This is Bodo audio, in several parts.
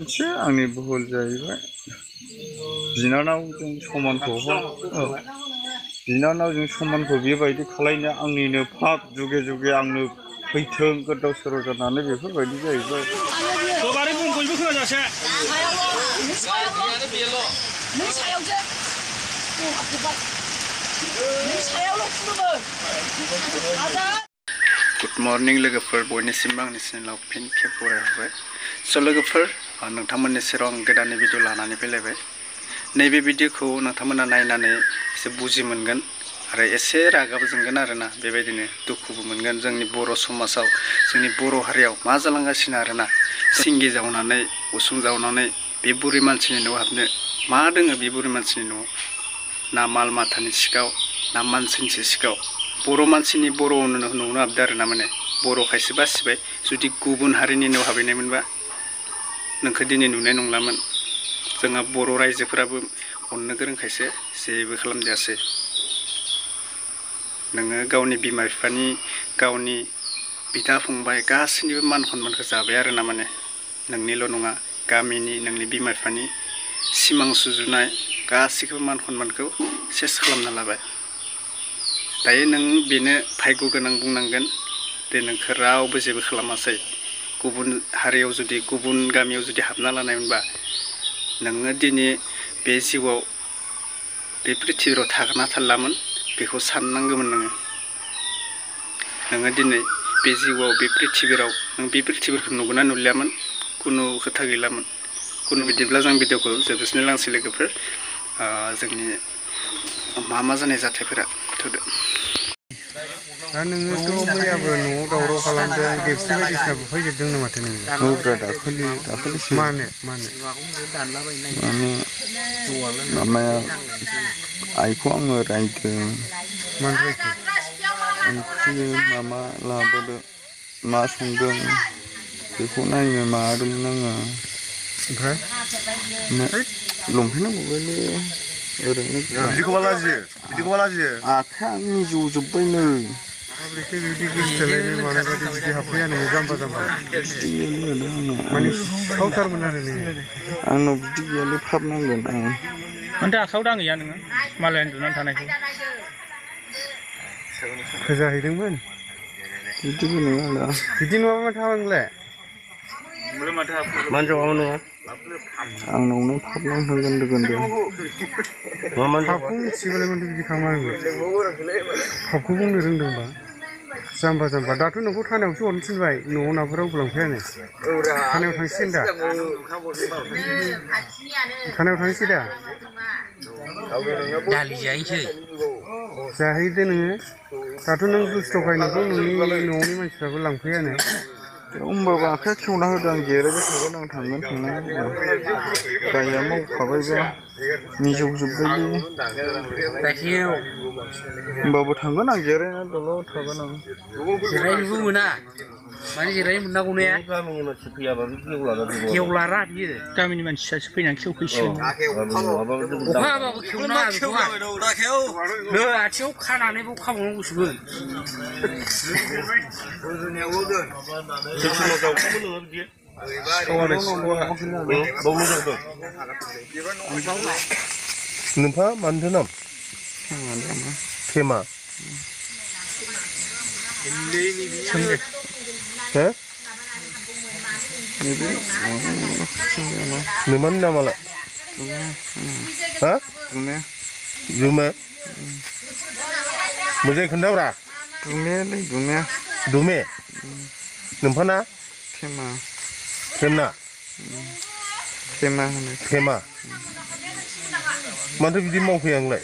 एसे आंनि भुल जाहैबाय बिनानावजों समानखौ बिनानावजों समानखौ बेबायदि खालायनो आंनिनो पाप जुगे जुगे आंनो फैथों गोदाव सोराव जानानै बेफोरबायदि जाहैबाय गोबारै बुं बयबो खोनाजासे गुड मर्निं लोगोफोर बयनिसिमबो आंनि चेनेलाव फिन खेब बरायहरबाय स' लोगोफोर नोंथांमोननि सेराव आं गोदान भिडिअ लानानै फैलायबाय नैबे भिडिअखौ नोंथांमोना नायनानै एसे बुजि मोनगोन आरो एसे रागाबो जोंगोन आरोना बेबायदिनो दुखुबो मोनगोन जोंनि बर' समाजाव जोंनि बर' हारियाव मा जालांगासिनो आरोना सिंगि जावनानै उसुं जावनानै बे बुरि मानसिनि न'आव हाबनो मा दोङो बे बुरि मानसिनि न'आव ना माल माथानि सिखाव ना मानसिनि सिखाव बर' मानसिनि बर' न'आवनो हाबदो आरोना माने बर' खायसे बासिबाय जुदि गुबुन हारिनि न'आव हाबहैनायमोनबा नोंखौ दिनै नुनाय नंलामोन जोंहा बर' रायजोफोराबो अननो गोरोंखायसो जेबो खालामजायासै नोङो गावनि बिमा बिफानि गावनि बिदा फंबाय गासैनिबो मान सन्मानखौ जाबाय आरोना माने नोंनिल' नङा गामिनि नोंनि बिमा बिफानि सिमां सुजुनाय गासैखौबो मान सन्मानखौ सेस खालामना लाबाय दायो नों बेनो भाग्य गोनां बुंनांगोन दे नोंखौ रावबो जेबो खालामासै गुबुन हारियाव जुदि गुबुन गामियाव जुदि हाबना लानायमोनबा नोङो दिनै बे जिउआव बे पृथ्वीयाव थागोना थालामोन बेखौ साननांगौमोन नोङो दिनै बे जिउआव बे पृथ्वीयाव नों बे पृथ्वीखौ नुगोना नुलियामोन कुनु खोथा गैलामोन कुनु बिदिब्ला जों भिडिअखौ जोबजासिम लांसै लोगोफोर जोंनि मा जानाय जाथायफोरा थुदो दा नोङोथ' मैयाबो न'आव दावराव खालामदों देबसि बायदिसिनाबो फैजोबदों ना माथो नोङो दाखालिसो मानो माने मामाया आइखौ आङो रायदों मानो रायखो ओंख्रि मामा लाबोदो मा संदों बेखौ नायनो माबादोंमोन आङो ओमफ्राय लंपेन्ट गबायलै बिदिखौबा लाजियो आखाया मिजौजोब्बाय नै माबोरैथो बिदि गोसोथोलायनाय मानाय बायदि बिदि हाबफैया नोङो जाम्बा माने सिखावथारमोन आरो नोङो आंनाव बिदि गैयालै फाप नांगोन आं मानोथो आखायाव दाङैया नोङो मालाय उन्दुनानै थानायखौ फोजाहैदोंमोन बिदिबो नङा बिदि नङाबा माथो हाबा नोंलाय मानो जवाबो नङा आंनावनो फाप नांथारगोन फापखौ मिथियोबालाय मानोथो बिदि खालामा फापखौ बुंनो रोंदोंबा जाम्बा दाथ' नोंखौ थानायावसो हरनो थिनबाय न'आव नाफोर रावबो लांफैयानो थानायाव थांसिगोन दा थानायाव थांसै दा दालि जाहैसै जाहैदो नोङो दाथ' नों दुस्थ'खाय नोंखौ नोंनि न'नि मानसिफ्राबो लांफैयानो होमबाबो आखाया खेवना होदों आं जिरायबाय थागोन आं थांगोन दायया मावखाबायबा मिजौजोब्बायलै होमबाबो थांगोन आं जिरायना दलद थागोन आं जिरायनोबो मोना माने जिरायनो मोननांगौ ने गामिनि मानसि फैयाबा गेवलारा बियो गामिनि मानसियासो फैनानै खेवफैसिगोन अखा हाबाबो खेवनो नाङा बेखौहाय नै आथिङाव खानानै बाव खाबावनांगौसोबो नोंफा मानोथो नाम थेमा नोंमानि नामालाय हा जुमे मोजाङै खोन्थाब्रा दुमे नोमफाना थेमा माथो बिदि मावफैया आंलाय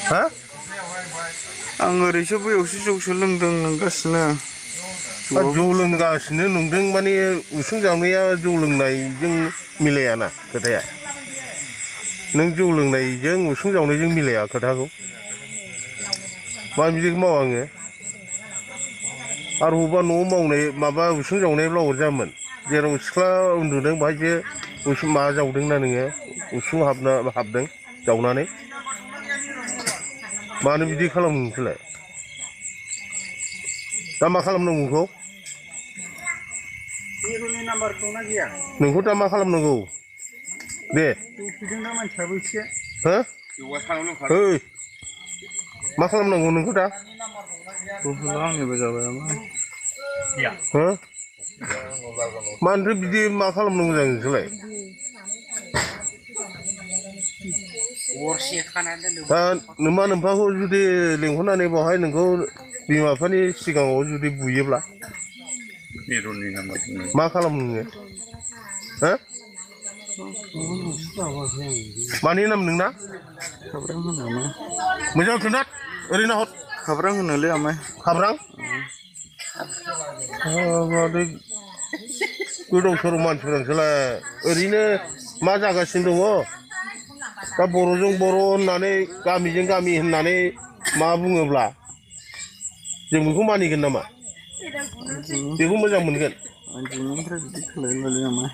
हा आं ओरैसो बैयावसो जौसो लोंदों नंगासिनो जौ लोंगासिनो नंदों माने उसुं जावनाया जौ लोंनायजों मिलायाना खोथाया नों जौ लोंनायजों उसुं जावनायजों मिलाया खोथाखौ मा बिदिखौ मावा आङो आरो बबेबा न'आव मावनाय माबा उसुं जावनायब्ला अरजामोन जेराव सिख्ला उन्दुदों बाहायसो उसुं माबा जावदोंना नोङो उसुं हाबदों जावनानै मानो बिदि खालामो नोंसोरलाय दा मा खालामनांगौ बेखौ Biruनि नाम्बार दंना गैया? नोंखौ दा मा खालामनांगौ दे जौ फैदोंना मानसियाबो एसे हो जौआ सानाव लोंखादों ओइ मा खालामनांगौ नोंखौ दा आंनिबो जाबाय हो मानोथो बिदि मा खालामनांगौ जायो नोंसोरलाय गरसे खाना दोनदों दा नोमा नोम्फाखौ जुदि लेंहरनानै बावहाय नोंखौ बिमा बिफानि सिगाङाव जुदि बुयोब्ला बिरुनि नाम्बार मा खालामनो नोङो हो मानि नाम नोंना खाब्रां होनो मोजां खोन्था ओरैनो हर खाब्रां होनोलै आमाय खाब्रां मादै गोदाव सोराव मानसिफोरा नोंसोरलाय ओरैनो मा जागासिनो दङ दा बर'जों बर' होननानै गामिजों गामि होननानै मा बुङोब्ला जों बेखौ मानिगोन नामा बेखौ मोजां मोनगोन दिनैनिफ्राय बिदि खालामबायलै आमाय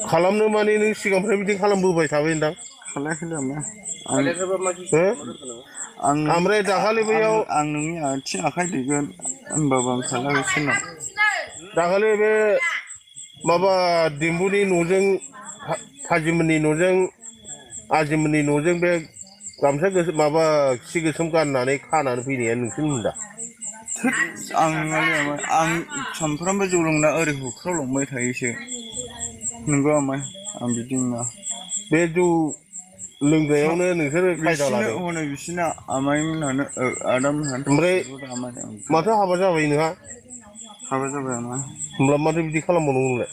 खालामनो माने नों सिगांनिफ्राय बिदि खालामबोबाय थाबायदां खालायाखैलै आमाय ओमफ्राय दाखालि बैयाव आं नोंनि आथिं आखाइ दैगोन होनबाबो आं खालामगासिनो दाखालि बे माबा देम्बुनि न'जों थाजिमोननि न'जों आजिमोननि न'जों बे गामसा गोसोम माबा खि गोसोम गाननानै खानानै फैनाया नोंसोरमोन दा आं सानफ्रामबो जौ लोंना ओरै होख्रावलांबाय थायोसो नंगौ आमाय आं बिदि नङा बे जौ लोंग्रायावनो नोंसोरो खायदा बिसिनो लादों हनै बिसिना आमायमोनहानो आदामोनहानो ओमफ्राय थांजोबोदा आमाय माथो हाबा जाबाय नोंहा हाबा जाबाय आमाय होमब्ला माथो बिदि खालामबावनांगौ नोंलाय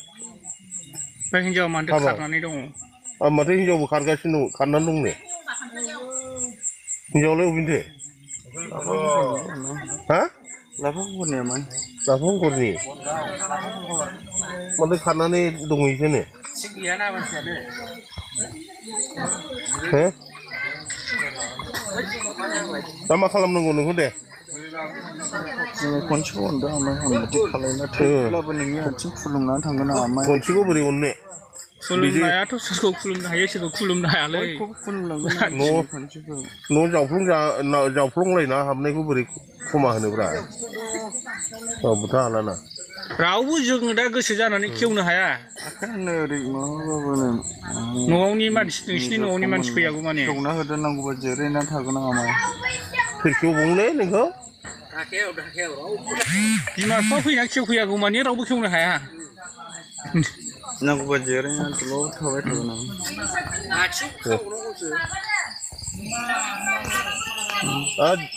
बे हिन्जावा मानोथो हाबा खारनानै दङ माथो हिनजावबो खारगासिनो दं खारनानै दंनो हिनजावलाय अबेनिथो हा लाफाखौफोरनि आमाय लाफांगुरनि माथो खारनानै दंहैयोनो थिग गैयाना मानसियानो हो दा मा खालामनांगौ नोंखौ दे जोङो खनसेखौ होनदों आमाय आं बिदि खालायना थेवब्लाबो नोंनि आथिं खुलुमनानै थांगोन आं आमाय खनसेखौ बोरै अननो बिदि खुलुमनायाथ' सोरखौ खुलुमनो हायो सोरखौ खुलुमनो हायालै बयखौबो खुलुमलांगोन आं खनसेखौ न' जावफ्लंलायना हाबनायखौ बोरै खमा होनोब्रा रावबोथ' हालाना रावबो जोङो दा गोसो जानानै खेवनो हाया आखायानो ओरै माबाबानो न'आवनि मानसि नोंसिनि न'आवनि मानसि फैयागौ माने खेवना होदो नांगौबा जिरायना थागोन आं आमाय सोर खेवबावनोलै नोंखौ बिमा बिफा फैना खेवफैयागौ माने रावबो खेवनो हाया नांगौबा जिरायना दलर थाबाय थागोन आं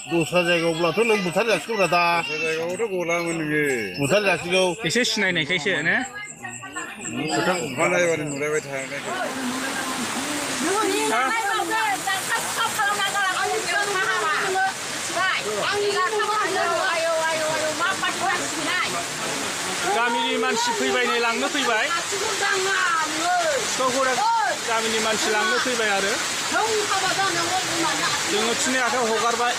दस्रा जायगायावब्लाथ' नों बुथार जासिगौब्रा दा जायगायावथ' गलामोन नोङो बुथार जासिगौ एसे सिनायनायखायसो ने खोथाखौ अखानायबानो नुलायबाय थानाय गामिनि मानसि फैबाय लांनो फैबाय सिखावफोरा गामिनि मानसि लांनो फैबाय आरो जोङो थिनै आखायाव हगारबाय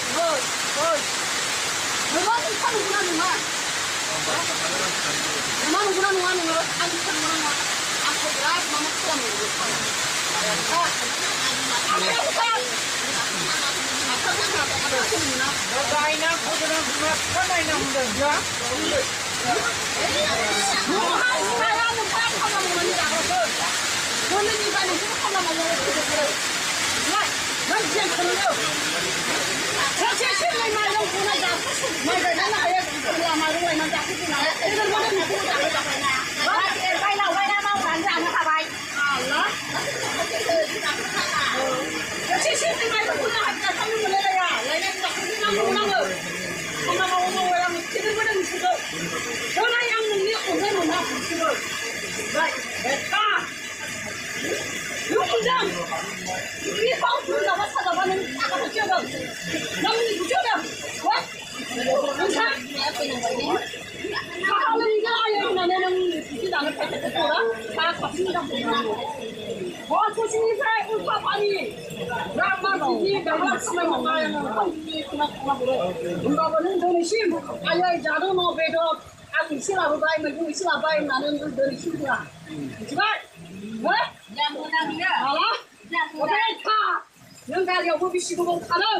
नों गारियावबो बेसे गोबाव थानो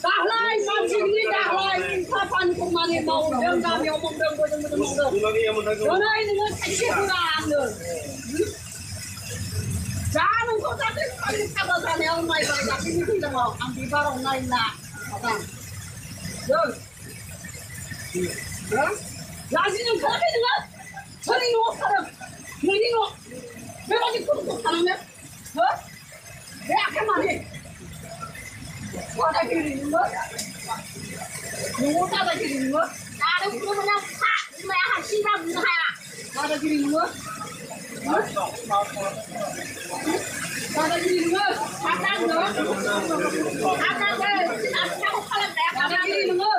दालाय मानसिनि दालाय खामानिखौ माने मावदों गामियाव मावदों मोजां मावदों दोनै नोङो थाइसे होआ आंनो जा नोंखौ जाथे खालि थाबा जानायाव नायबाय दाख्लैनि फैदों आं बिबाराव नायला माबा लाजि ओंखाराखै नोङो सोरनि न'आव थादों नोंनि न' बेबायदि खस्थ' खालामनो हो बे आखाइ माने दादागिरि नोङो न'आव दादागिरि नोङो आरो बुंनो फा बिमाया हारसिं दा बुंनो हाया दादागिरि नोङो दादागिरि नोङो थांनांगौ आखाइखौ खालामनाया दादागिरि नोङो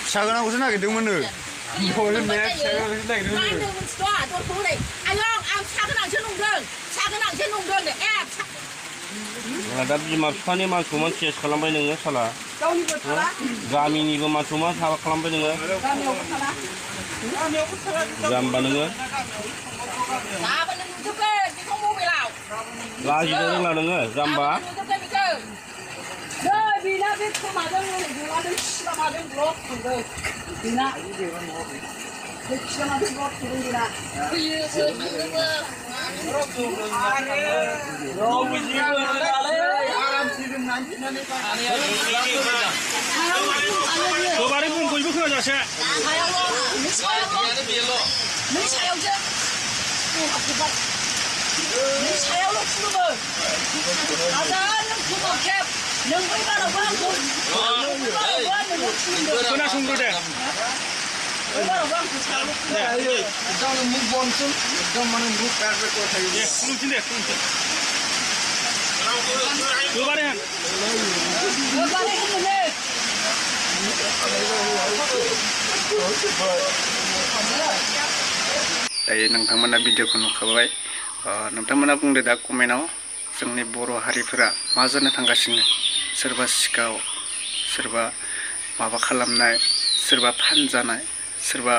फिसा गोनांखौसो नागिरदोंमोननो दा बिमा बिफानि मान सनमान सेस खालामबाय नोङो साला गामिनिबो मान सनमान हाबा खालामबाय नोङो जाम्बा नोङो लाजिनो रोंला नोङो जाम्बा बेना बे खोमाजों गलाजों सिगामाजों ब्लक खुंदों बेना बे सिगामाजों ब्लक खुंदों बेना गोबारै बुं बयबो खोनाजासे नों सायावसो नों सायावल' खुलुमो आदा नों खोमाखेब नों बै बारावबो आंखौ खोनासंग्रो दे बै बारावबो आंखौ सायावल' खुलुमफिन दे खुलुमफिन गोबारै होन गोबारै होनोलै दायो नोंथांमोना भिडिअखौ नुखाबाय नोंथांमोना बुंदो दा कमेन्टआव जोंनि बर' हारिफोरा मा जानो थांगासिनो सोरबा सिखाव सोरबा माबा खालामनाय सोरबा फानजानाय सोरबा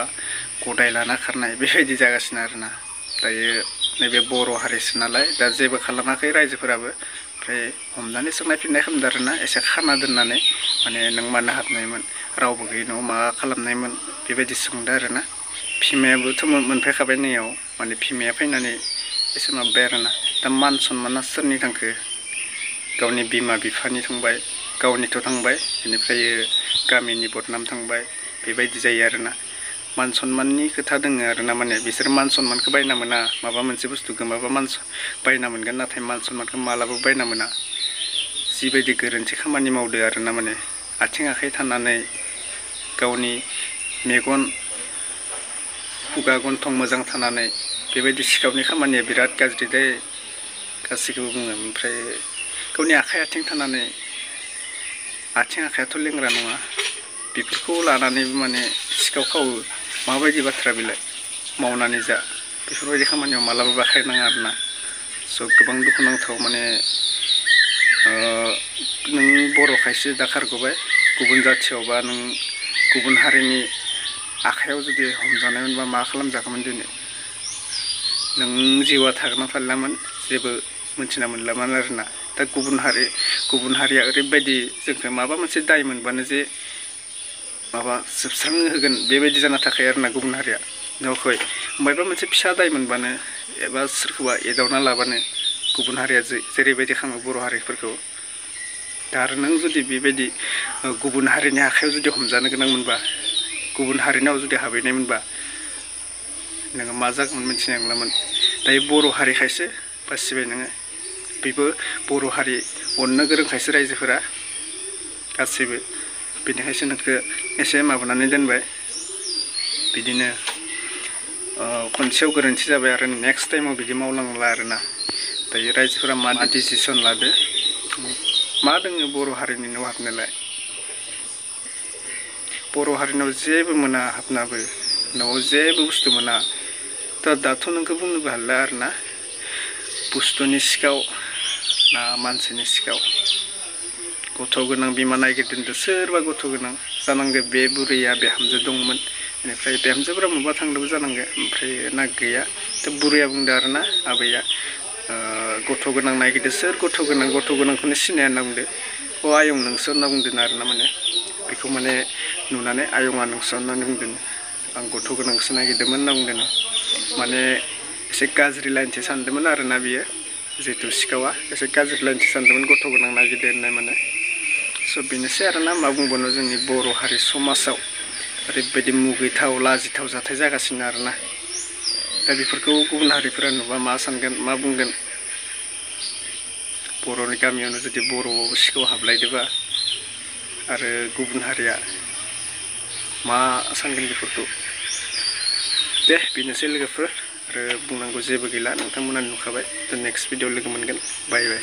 गदाय लाना खारनाय बेबायदि जागासिनो आरोना दायो नैबे बर' हारिसो नालाय दा जेबो खालामाखै रायजोफोराबो ओमफ्राय हमनानै सोंनाय फिननाय खालामदों आरोना एसे खाना दोननानै माने नों मानो हाबनायमोन रावबो गैयै न'आव मा खालामनायमोन बेबायदि सोंदों आरोना बिमायाबोथ' मोनफैखाबाय नैयाव माने बिमाया फैनानै एसे माबाय आरोना दा मान सनमाना सोरनि थांखो गावनि बिमा बिफानि थांबाय गावनिथ' थांबाय बेनिफ्राय गामिनि बदनाम थांबाय बेबायदि जायो आरोना मान सनमाननि खोथा दङ आरोना माने बिसोर मान सनमानखौ बायना मोना माबा मोनसे बुस्थु गोमाबा बायना मोनगोन नाथाय मान सनमानखौ मालाबा बायना मोना जिबायदि गोरोन्थि खामानि मावदो आरोना माने आथिं आखाइ थानानै गावनि मेगन खुगा गन्थं मोजां थानानै बेबायदि सिखावनि खामानिया बिराद गाज्रि दे गासैखौबो बुङो ओमफ्राय गावनि आखाइ आथिं थानानै आथिं आखायाथ' लेंग्रा नङा बेफोरखौ लानानैबो माने सिखाव खावो माबायदि बाथ्रा बेलाय मावनानै जा बेफोरबायदि खामानियाव मालाबा बाखायनाङा आरोना स' गोबां दुखुनांथाव माने नों बर' खायसे दा खारग'बाय गुबुन जाथियावबा नों गुबुन हारिनि आखायाव जुदि हमजानायमोनबा मा खालामजागौमोन दिनै नों जिउआ थागोना थालामोन जेबो मोनथिना मोनलामोन आरोना दा गुबुन हारिया ओरैबायदि जोंखौ माबा मोनसे दाय मोनबानो जे माबा जोबस्रांनो होगोन बेबायदि जाना थाखाय आरोना गुबुन हारिया न'खै माबा मोनसे फिसा दाय मोनबानो एबा सोरखौबा एदावना लाबानो गुबुन हारिया जेरैबायदि खालामो बर' हारिफोरखौ दा आरो नों जुदि बेबायदि गुबुन हारिनि आखायाव जुदि हमजानो गोनां मोनबा गुबुन हारिनाव जुदि हाबहैनायमोनबा नोङो मा जागौमोन मिथिनाय नंलामोन दायो बर' हारिखायसो बासिबाय नोङो बेबो बर' हारि अननो गोरोंखायसो रायजोफोरा गासैबो बेनिखायसो नोंखौ एसे माबानानै दोनबाय बिदिनो खनसेयाव गोरोन्थि जाबाय आरो नेक्स्ट टाइमाव बिदि मावलांला आरोना दायो रायजोफोरा मा डिसिसन लादो मा दोङो बर' हारिनि न'आव हाबनोलाय बर' हारिनाव जेबो मोना हाबनाबो न'आव जेबो बुस्थु मोना दाथ' नोंखौ बुंनोबो हाला आरोना बुस्थुनि सिखाव ना मानसिनि सिखाव गथ' गोनां बिमा नागिरदों सोरबा गथ' गोनां जानांगौ बे बुरैया बिहामजो दंमोन बेनिफ्राय बिहामजोफोरा माबा थांदोंबो जानांगौ ओमफ्राय ना गैया बुरैया बुंदों आरोना आबैया गथ' गोनां नागिरदो सोर गथ' गोनांखौनो सिनाया होनना बुंदो अ आयं नोंसो होनना बुंदों आरोना माने बेखौ माने नुनानै आयंआ नोंसो होननानै बुंदों आं गथ' गोनांसो नागिरदोंमोन होनना बुंदों माने एसे गाज्रि लाइनसो सानदोंमोन आरोना बियो जिहेतु सिखावा एसे गाज्रि लाइनसो सानदोंमोन गथ' गोनां नागिरदो होननाय माने स' बेनोसै आरोना मा बुंबावनो जोंनि बर' हारि समाजाव ओरैबायदि मुगैथाव लाजिथाव जाथाय जागासिनो आरोना दा बेफोरखौ गुबुन हारिफोरा नुबा मा सानगोन मा बुंगोन बर'नि गामियावनो जुदि बर'आव सिखाव हाबलायदोबा आरो गुबुन हारिया मा सानगोन बेफोरखौ दे बेनोसै लोगोफोर आरो बुंनांगौ जेबो गैला नोंथांमोना नुखाबाय दा नेक्स्ट भिडिअ लोगो मोनगोन बाय बाय